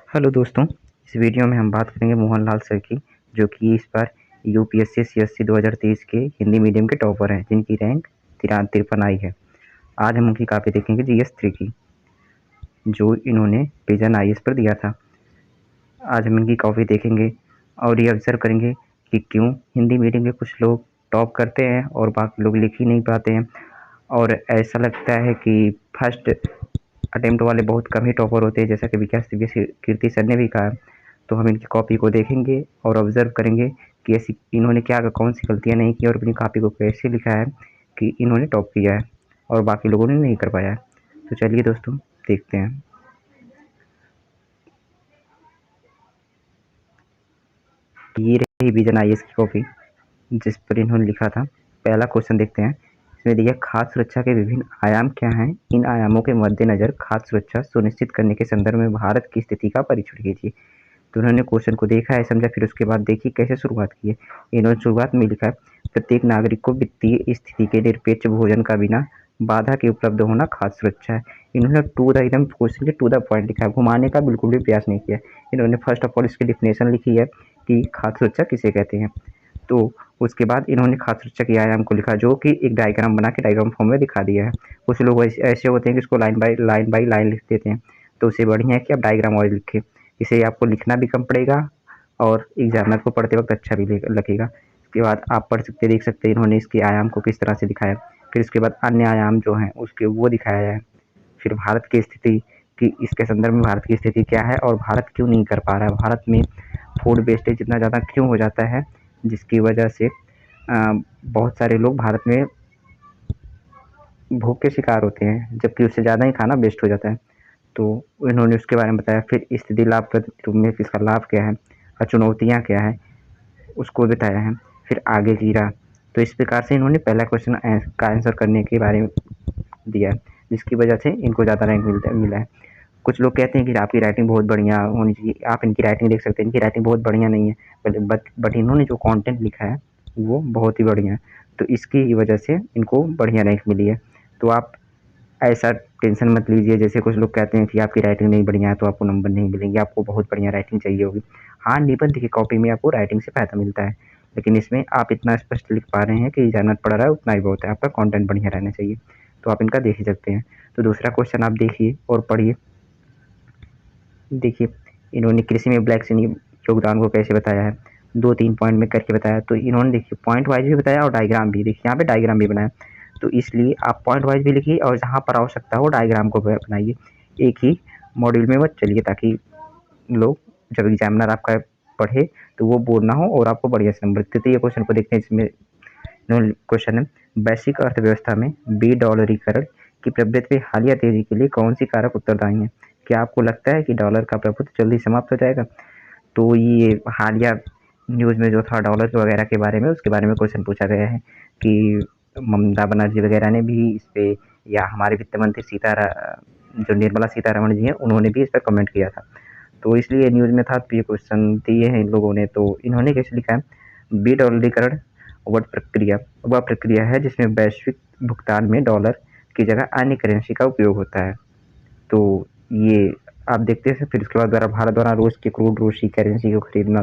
Hello दोस्तों, इस video में हम बात करेंगे मोहनलाल सर की, जो कि इस बार यूपीएससी सीएससी 2023 के हिंदी मीडियम के टॉपर हैं, जिनकी रैंक 53 आई है। आज हम उनकी कॉपी देखेंगे जीएस 3 की, जो इन्होंने विजन आईएएस पर दिया था। आज हम इनकी कॉपी देखेंगे और ये ऑब्जर्व करेंगे कि क्यों हिंदी मीडियम के कुछ लोग टॉप करते हैं और बाकी लोग लिख ही नहीं पाते हैं, और ऐसा लगता है कि फर्स्ट अटेम्प्ट वाले बहुत कम ही टॉपर होते हैं, जैसा कि विकास दिव्य कीर्ति सर ने भी कहा। तो हम इनकी कॉपी को देखेंगे और ऑब्जर्व करेंगे कि ऐसी इन्होंने क्या कौन सी गलतियाँ नहीं की और अपनी कॉपी को कैसे लिखा है कि इन्होंने टॉप किया है और बाकी लोगों ने नहीं कर पाया है। तो चलिए दोस्तों, देखते हैं। ये रही विजन आईएएस की कॉपी, जिस पर इन्होंने लिखा था। पहला क्वेश्चन देखते हैं। इसमें देखिए, खाद्य सुरक्षा के विभिन्न आयाम क्या हैं? इन आयामों के मद्देनजर खाद्य सुरक्षा सुनिश्चित करने के संदर्भ में भारत की स्थिति का परीक्षण कीजिए। तो उन्होंने क्वेश्चन को देखा है, समझा, फिर उसके बाद देखिए कैसे शुरुआत की है। इन्होंने शुरुआत में लिखा है, प्रत्येक नागरिक को वित्तीय स्थिति के निरपेक्ष भोजन का बिना बाधा के उपलब्ध होना खाद्य सुरक्षा है। इन्होंने टू द एकदम क्वेश्चन के टू द पॉइंट लिखा है, घुमाने का बिल्कुल भी प्रयास नहीं किया। इन्होंने फर्स्ट ऑफ ऑल इसकी डिफिनेशन लिखी है कि खाद्य सुरक्षा किसे कहते हैं। तो उसके बाद इन्होंने खाद्य सुरक्षा के आयाम को लिखा, जो कि एक डायग्राम बना के डायग्राम फॉर्म में दिखा दिया है। कुछ लोग ऐसे होते हैं कि इसको लाइन बाई लाइन लिख देते हैं, तो उससे बढ़िया है कि आप डायग्राम वाइज लिखें। इसे आपको लिखना भी कम पड़ेगा और एग्जामिनर को पढ़ते वक्त अच्छा भी लगेगा। इसके बाद आप पढ़ सकते देख सकते हैं इन्होंने इसके आयाम को किस तरह से दिखाया। फिर इसके बाद अन्य आयाम जो हैं उसके वो दिखाया है। फिर भारत की स्थिति कि इसके संदर्भ में भारत की स्थिति क्या है और भारत क्यों नहीं कर पा रहा है, भारत में फूड वेस्टेज इतना ज़्यादा क्यों हो जाता है, जिसकी वजह से बहुत सारे लोग भारत में भूख के शिकार होते हैं, जबकि उससे ज़्यादा ही खाना वेस्ट हो जाता है। तो इन्होंने उसके बारे में बताया। फिर स्थिति लाभप्रद रूप में इसका लाभ क्या है और चुनौतियाँ क्या है, उसको बताया है। फिर आगे की राह। तो इस प्रकार से इन्होंने पहला क्वेश्चन का आंसर करने के बारे में दिया है, जिसकी वजह से इनको ज़्यादा रैंक मिला है। कुछ लोग कहते हैं कि आपकी राइटिंग बहुत बढ़िया होनी चाहिए। आप इनकी राइटिंग देख सकते हैं, इनकी राइटिंग बहुत बढ़िया नहीं है, बट इन्होंने जो कंटेंट लिखा है वो बहुत ही बढ़िया है। तो इसकी वजह से इनको बढ़िया रैंक मिली है। तो आप ऐसा टेंशन मत लीजिए, जैसे कुछ लोग कहते हैं कि आपकी राइटिंग नहीं बढ़िया है तो आपको नंबर नहीं मिलेंगे, आपको बहुत बढ़िया राइटिंग चाहिए होगी। हाँ, निबंध की कॉपी में आपको राइटिंग से फ़ायदा मिलता है, लेकिन इसमें आप इतना स्पष्ट लिख पा रहे हैं कि एग्जामिनर पढ़ रहा है उतना ही बहुत है, आपका कंटेंट बढ़िया रहना चाहिए। तो आप इनका देख ही सकते हैं। तो दूसरा क्वेश्चन आप देखिए और पढ़िए। देखिए, इन्होंने कृषि में ब्लैक सिनी योगदान को कैसे बताया है, 2-3 पॉइंट में करके बताया। तो इन्होंने देखिए पॉइंट वाइज भी बताया और डायग्राम भी। देखिए यहाँ पे डायग्राम भी बनाया, तो इसलिए आप पॉइंट वाइज भी लिखिए और जहाँ पर आवश्यकता हो डायग्राम को बनाइए। एक ही मॉड्यूल में मत चलिए, ताकि लोग जब एग्जामिनर आपका पढ़े तो वो बोर ना हो और आपको बढ़िया से नंबर। तृतीय क्वेश्चन को देखते हैं। इसमें क्वेश्चन है, वैश्विक अर्थव्यवस्था में डॉलरीकरण की प्रवृत्ति में हालिया तेजी के लिए कौन सी कारक उत्तरदायी है? क्या आपको लगता है कि डॉलर का प्रभुत्व जल्दी समाप्त हो जाएगा? तो ये हालिया न्यूज़ में जो था डॉलर वगैरह के बारे में, उसके बारे में क्वेश्चन पूछा गया है कि ममता बनर्जी वगैरह ने भी इस पे, या हमारे वित्त मंत्री जो निर्मला सीतारमण जी हैं, उन्होंने भी इस पर कमेंट किया था। तो इसलिए न्यूज़ में था, तो ये क्वेश्चन दिए हैं इन लोगों ने। तो इन्होंने कैसे लिखा है, डॉलरीकरण वह प्रक्रिया है जिसमें वैश्विक भुगतान में डॉलर की जगह अन्य करेंसी का उपयोग होता है। तो ये आप देखते हैं। फिर उसके बाद भारत द्वारा रूस की क्रूड रूसी करेंसी को खरीदना,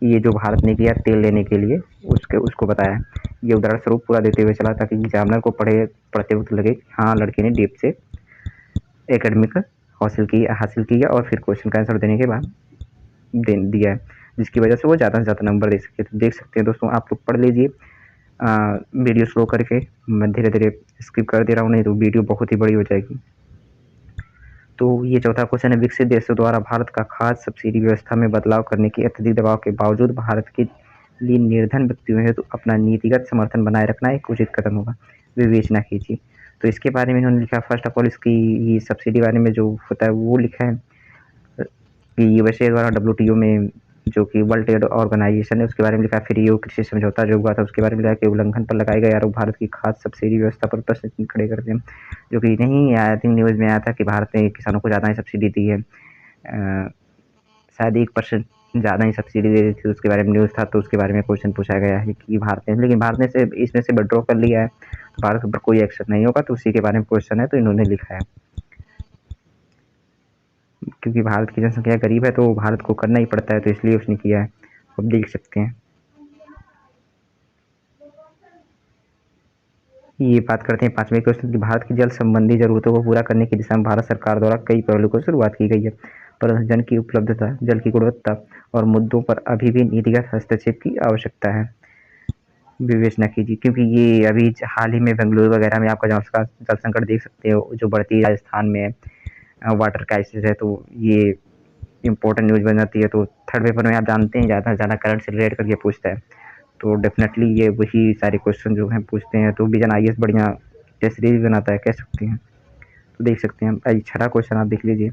ये जो भारत ने किया तेल लेने के लिए, उसको बताया। ये उदाहरण स्वरूप पूरा देते हुए चला, ताकि एग्जामिनर को पढ़ते वक्त लगे कि हाँ, लड़के ने डीप से एकेडमिक हासिल किया और फिर क्वेश्चन का आंसर देने के बाद दिया है, जिसकी वजह से वो ज़्यादा से ज़्यादा नंबर दे सके। तो देख सकते हैं दोस्तों, आप लोग पढ़ लीजिए। वीडियो स्लो करके, मैं धीरे धीरे स्किप कर दे रहा हूँ, नहीं तो वीडियो बहुत ही बड़ी हो जाएगी। तो ये चौथा क्वेश्चन है, विकसित देशों द्वारा भारत का खाद्य सब्सिडी व्यवस्था में बदलाव करने के अत्यधिक दबाव के बावजूद भारत के लिए निर्धन व्यक्तियों हेतु अपना नीतिगत समर्थन बनाए रखना एक उचित कदम होगा, विवेचना कीजिए। तो इसके बारे में इन्होंने लिखा, फर्स्ट ऑफ ऑल इसकी ये सब्सिडी बारे में जो होता है वो लिखा है कि यूएसए द्वारा डब्ल्यूटीओ में, जो कि वर्ल्ड ट्रेड ऑर्गेनाइजेशन है, उसके बारे में लिखा। फिर ये कृषि समझौता जो हुआ था उसके बारे में लिखा कि उल्लंघन पर लगाए गए आरोप भारत की खाद्य सब्सिडी व्यवस्था पर प्रश्न खड़े करते हैं, जो कि नहीं, आई थिंक न्यूज़ में आया था कि भारत ने किसानों को ज़्यादा ही सब्सिडी दी है, शायद 1% ज़्यादा ही सब्सिडी दे दी थी। उसके बारे में न्यूज़ था, तो उसके बारे में क्वेश्चन पूछा गया है कि लेकिन भारत ने से इसमें से विड्रॉ कर लिया है, तो भारत के ऊपर कोई एक्शन नहीं होगा। तो उसी के बारे में क्वेश्चन है, तो इन्होंने लिखा है। क्योंकि भारत की जनसंख्या गरीब है तो भारत को करना ही पड़ता है, तो इसलिए उसने किया है। आप देख सकते हैं। ये बात करते हैं 5वें क्वेश्चन की। भारत की जल संबंधी जरूरतों को पूरा करने की दिशा में भारत सरकार द्वारा कई पहलों को शुरुआत की गई है, परंतु जल की उपलब्धता, जल की गुणवत्ता और मुद्दों पर अभी भी नीतिगत हस्तक्षेप की आवश्यकता है। विवेचना कीजिए, क्योंकि ये अभी हाल ही में बेंगलुरु वगैरह में आपका जल संकट देख सकते हो जो बढ़ती है। राजस्थान में वाटर क्राइसिस है, तो ये इम्पोर्टेंट न्यूज बन जाती है। तो थर्ड पेपर में आप जानते हैं ज़्यादा से ज़्यादा करंट से रिलेट करके पूछता है, तो डेफिनेटली ये वही सारे क्वेश्चन जो हैं पूछते हैं। तो विजन IAS बढ़िया टेस्ट सीरीज बनाता है, कह सकते हैं। तो देख सकते हैं। छठा क्वेश्चन आप देख लीजिए,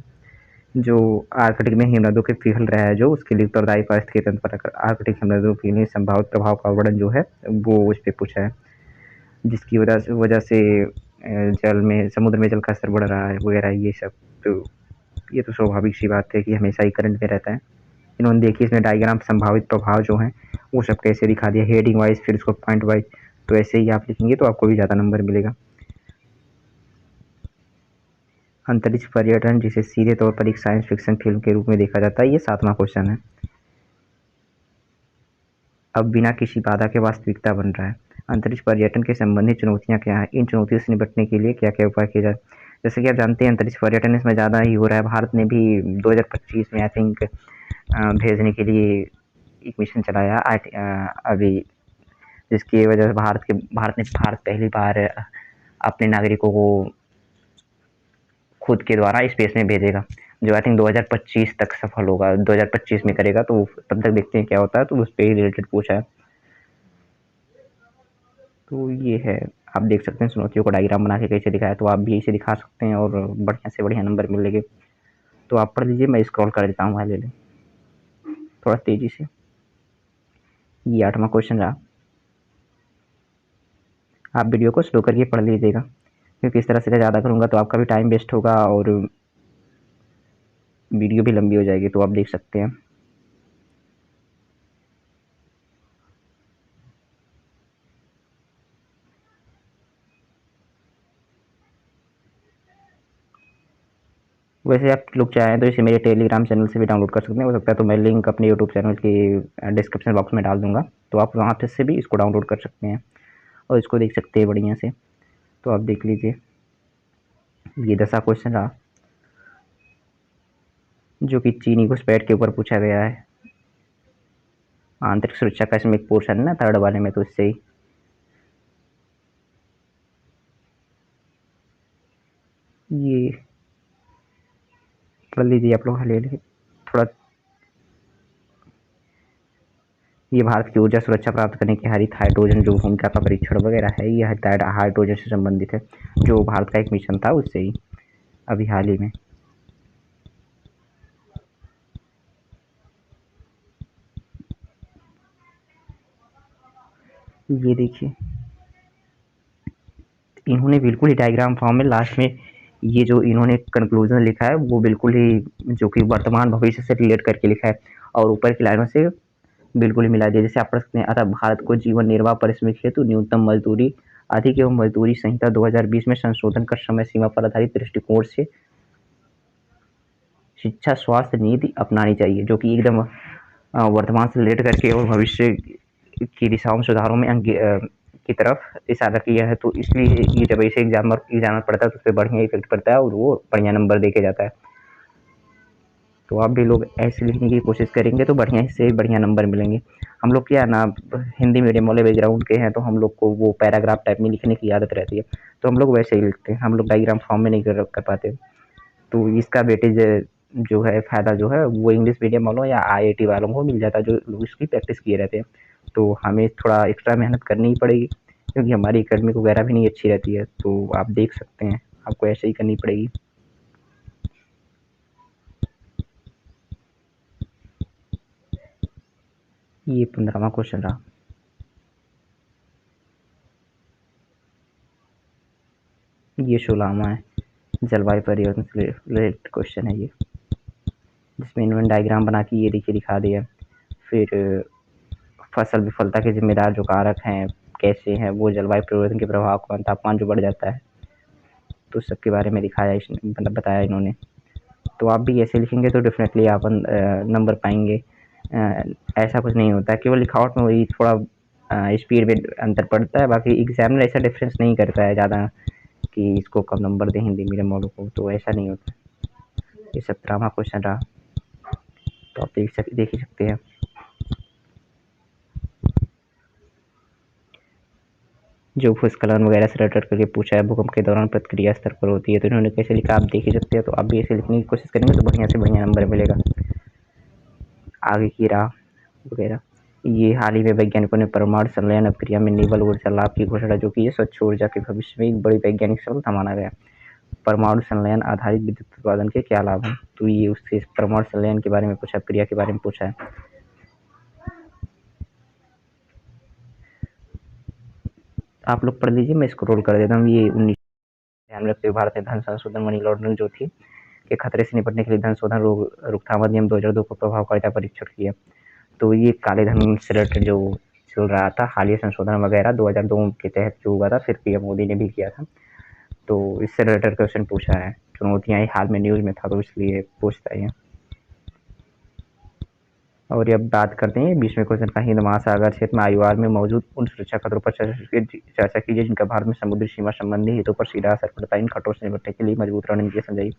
जो आर्कटिक में हिमनदों के पिघल रहा है, जो उसके लिए उत्तरदायी पारिस्थितिकी तंत्र पर आर्कटिक हिमनदों के लिए संभावित प्रभाव का वर्णन जो है वो उस पर पूछा है, जिसकी वजह से जल में, समुद्र में जल का स्तर बढ़ रहा है वगैरह ये सब। तो ये तो स्वाभाविक सी बात है कि हमेशा ही करंट में रहता है। इन्होंने देखिए इसमें डायग्राम संभावित प्रभाव जो हैं वो सब कैसे दिखा दिया, हेडिंग वाइज, फिर उसको पॉइंट वाइज। तो ऐसे ही आप लिखेंगे तो आपको भी ज़्यादा नंबर मिलेगा। अंतरिक्ष पर्यटन, जिसे सीधे तौर पर एक साइंस फिक्शन फिल्म के रूप में देखा जाता है, ये 7वां क्वेश्चन है। अब बिना किसी बाधा के वास्तविकता बन रहा है। अंतरिक्ष पर्यटन के संबंधित चुनौतियां क्या हैं? इन चुनौतियों से निपटने के लिए क्या क्या उपाय किए जाए? जैसे कि आप जानते हैं अंतरिक्ष पर्यटन इसमें ज़्यादा ही हो रहा है। भारत ने भी 2025 में आई थिंक भेजने के लिए एक मिशन चलाया अभी, जिसकी वजह से भारत पहली बार अपने नागरिकों को खुद के द्वारा स्पेस में भेजेगा, जो आई थिंक 2025 तक सफल होगा। 2025 में करेगा, तो तब तक देखते हैं क्या होता है। तो उस पर ही रिलेटेड पूछा है। तो ये है, आप देख सकते हैं चुनौतियों को डायग्राम बना के कैसे दिखाया। तो आप भी इसे दिखा सकते हैं और बढ़िया से बढ़िया नंबर मिलेंगे। तो आप पढ़ लीजिए, मैं स्क्रॉल कर देता हूँ वहाँ ले लें थोड़ा तेजी से। ये 8वां क्वेश्चन रहा। आप वीडियो को स्लो करके पढ़ लीजिएगा, क्योंकि इस तरह से ज़्यादा करूँगा तो आपका भी टाइम वेस्ट होगा और वीडियो भी लंबी हो जाएगी। तो आप देख सकते हैं। वैसे आप लोग चाहें तो इसे मेरे टेलीग्राम चैनल से भी डाउनलोड कर सकते हैं। हो सकता है तो मैं लिंक अपने यूट्यूब चैनल की डिस्क्रिप्शन बॉक्स में डाल दूंगा, तो आप वहाँ से भी इसको डाउनलोड कर सकते हैं और इसको देख सकते हैं बढ़िया से। तो आप देख लीजिए। ये 10वां क्वेश्चन रहा, जो कि चीनी घुसपैठ के ऊपर पूछा गया है। आंतरिक सुरक्षा का इसमें एक पोर्शन है ना थर्ड वाले में, तो इससे ही ये पढ़ लीजिए आप लोग ले लीजिए थोड़ा। ये भारत की ऊर्जा सुरक्षा प्राप्त करने की हरित हाइड्रोजन जो भूमिका का परीक्षण वगैरह है, ये हाइड्रोजन से संबंधित है, जो भारत का एक मिशन था उससे ही अभी हाल ही में। ये देखिए, इन्होंने बिल्कुल ही डायग्राम फॉर्म में लास्ट में ये जो इन्होंने कंक्लूजन लिखा है वो बिल्कुल ही जो कि वर्तमान भविष्य से रिलेट करके लिखा है, और ऊपर की लाइनों से बिल्कुल ही मिला दिया। जैसे आप पढ़ सकते हैं, अतः भारत को जीवन निर्वाह परिश्रमिक हेतु न्यूनतम मजदूरी अधिक एवं मजदूरी संहिता 2020 में संशोधन कर समय सीमा पर आधारित दृष्टिकोण से शिक्षा स्वास्थ्य नीति अपनानी चाहिए, जो कि एकदम वर्तमान से रिलेट करके और भविष्य की दिशाओं में सुधारों में की तरफ इशारा किया है। तो इसलिए ये जब ऐसे एग्जाम पड़ता है तो उससे बढ़िया इफेक्ट पड़ता है और वो बढ़िया नंबर देके जाता है। तो आप भी लोग ऐसे लिखने की कोशिश करेंगे तो बढ़िया से बढ़िया नंबर मिलेंगे। हम लोग क्या ना हिंदी मीडियम वाले बैकग्राउंड के हैं, तो हम लोग को वो पैराग्राफ टाइप में लिखने की आदत रहती है, तो हम लोग वैसे ही लिखते हैं। हम लोग डायग्राम फॉर्म में नहीं कर पाते। तो इसका वेटेज जो है, फ़ायदा जो है वो इंग्लिश मीडियम वालों या IIT वालों को मिल जाता है, जो लोग इसकी प्रैक्टिस किए रहते हैं। तो हमें थोड़ा एक्स्ट्रा मेहनत करनी ही पड़ेगी, क्योंकि हमारी एकेडमिक वगैरह भी नहीं अच्छी रहती है। तो आप देख सकते हैं, आपको ऐसे ही करनी पड़ेगी। ये 15वां क्वेश्चन रहा। ये 16वां है, जलवायु परिवर्तन से रिलेटेड क्वेश्चन है ये, जिसमें इन्होंने डायग्राम बना के ये देखिए दिखा दिया। फिर फसल विफलता के जिम्मेदार जो कारक हैं कैसे हैं, वो जलवायु परिवर्तन के प्रभाव का तापमान जो बढ़ जाता है, तो सबके बारे में दिखाया, मतलब बताया इन्होंने। तो आप भी ऐसे लिखेंगे तो डेफिनेटली आप नंबर पाएंगे। ऐसा कुछ नहीं होता है, केवल लिखावट में वही थोड़ा स्पीड में अंतर पड़ता है, बाकी एग्जामिनर ऐसा डिफरेंस नहीं करता है ज़्यादा कि इसको कम नंबर दें हिंदी मीडियम वालों को, तो ऐसा नहीं होता। ये 17वां क्वेश्चन रहा, तो आप देख ही सकते हैं। जो भूस्खलन वगैरह से रिलेटेड करके पूछा है, भूकंप के दौरान प्रतिक्रिया स्तर पर होती है, तो इन्होंने कैसे लिखा आप देख ही सकते हैं। तो आप भी ऐसे लिखने की कोशिश करेंगे तो बढ़िया से बढ़िया नंबर मिलेगा। आगे की राह वगैरह, ये हाल ही में वैज्ञानिकों ने परमाणु संलयन अभिक्रिया में निवल ऊर्जा लाभ की घोषणा जो की है, स्वच्छ ऊर्जा के भविष्य में एक बड़ी वैज्ञानिक सफलता माना गया। परमाणु संलयन आधारित विद्युत उत्पादन के क्या लाभ हैं, तो ये उससे परमाणु संलयन के बारे में पूछा, क्रिया के बारे में पूछा है। आप लोग पढ़ लीजिए, मैं स्क्रॉल कर देता हूँ। ये 19 ध्यान रखते हुए भारत ने धन संशोधन मनी लॉन्ड्रिंग जो थी के खतरे से निपटने के लिए धन शोधन रोकथाम अधिनियम 2002 को प्रभावकारिता परीक्षण किया। तो ये काले धन से रिलेटेड जो चल रहा था, हालिया संशोधन वगैरह 2002 के तहत जो हुआ था, फिर पीएम मोदी ने भी किया था, तो इससे रिलेटेड क्वेश्चन पूछा है। चुनौतियां हाल में न्यूज में था तो इसलिए पूछता है। और ये अब बात करते हैं 20वें क्वेश्चन का, हिंद महासागर क्षेत्र में आयुवार में मौजूद उन सुरक्षा खतरों पर चर्चा कीजिए जिनका भारत में समुद्री सीमा संबंधी हितों पर सीधा असर पड़ता है। इन खतरों से निपटने के लिए मजबूत रणनीति समझाइए।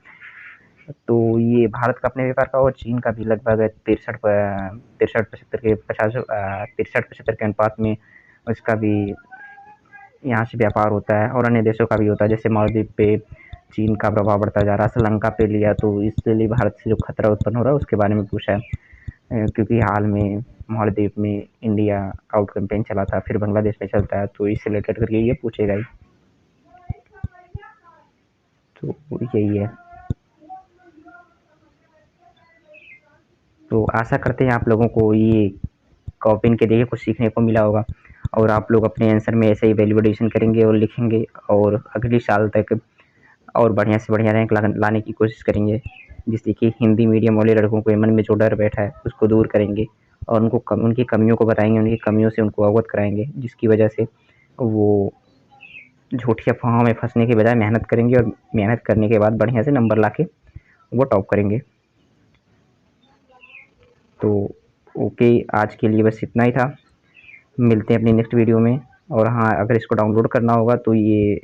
तो ये भारत का अपने व्यापार का और चीन का भी लगभग 63-75 के अनुपात में उसका भी यहाँ से व्यापार होता है, और अन्य देशों का भी होता है। जैसे मालदीव पे चीन का प्रभाव बढ़ता जा रहा है, श्रीलंका पे लिया तो इसलिए भारत से जो खतरा उत्पन्न हो रहा है उसके बारे में पूछा है, क्योंकि हाल में मालदीव में इंडिया आउट कैंपेन चला था, फिर बांग्लादेश में चलता है, तो इससे रिलेटेड करके ये पूछेगा ही। तो यही है। तो आशा करते हैं आप लोगों को ये कॉपिन के देखिए कुछ सीखने को मिला होगा, और आप लोग अपने आंसर में ऐसे ही वैल्यूएशन करेंगे और लिखेंगे, और अगले साल तक और बढ़िया से बढ़िया रैंक लाने की कोशिश करेंगे, जिससे कि हिंदी मीडियम वाले लड़कों के मन में जो डर बैठा है उसको दूर करेंगे, और उनकी कमियों को बताएंगे, उनकी कमियों से उनको अवगत कराएंगे, जिसकी वजह से वो झूठी अफवाहों में फंसने के बजाय मेहनत करेंगे, और मेहनत करने के बाद बढ़िया से नंबर ला के वो टॉप करेंगे। तो ओके, आज के लिए बस इतना ही था, मिलते हैं अपनी नेक्स्ट वीडियो में। और हाँ, अगर इसको डाउनलोड करना होगा तो ये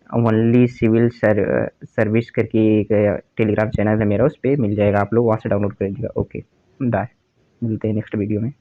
ओनली सिविल सर्विस करके एक टेलीग्राम चैनल है मेरा, उस पर मिल जाएगा, आप लोग वहाँ से डाउनलोड कर लीजिएगा। ओके बाय, मिलते हैं नेक्स्ट वीडियो में।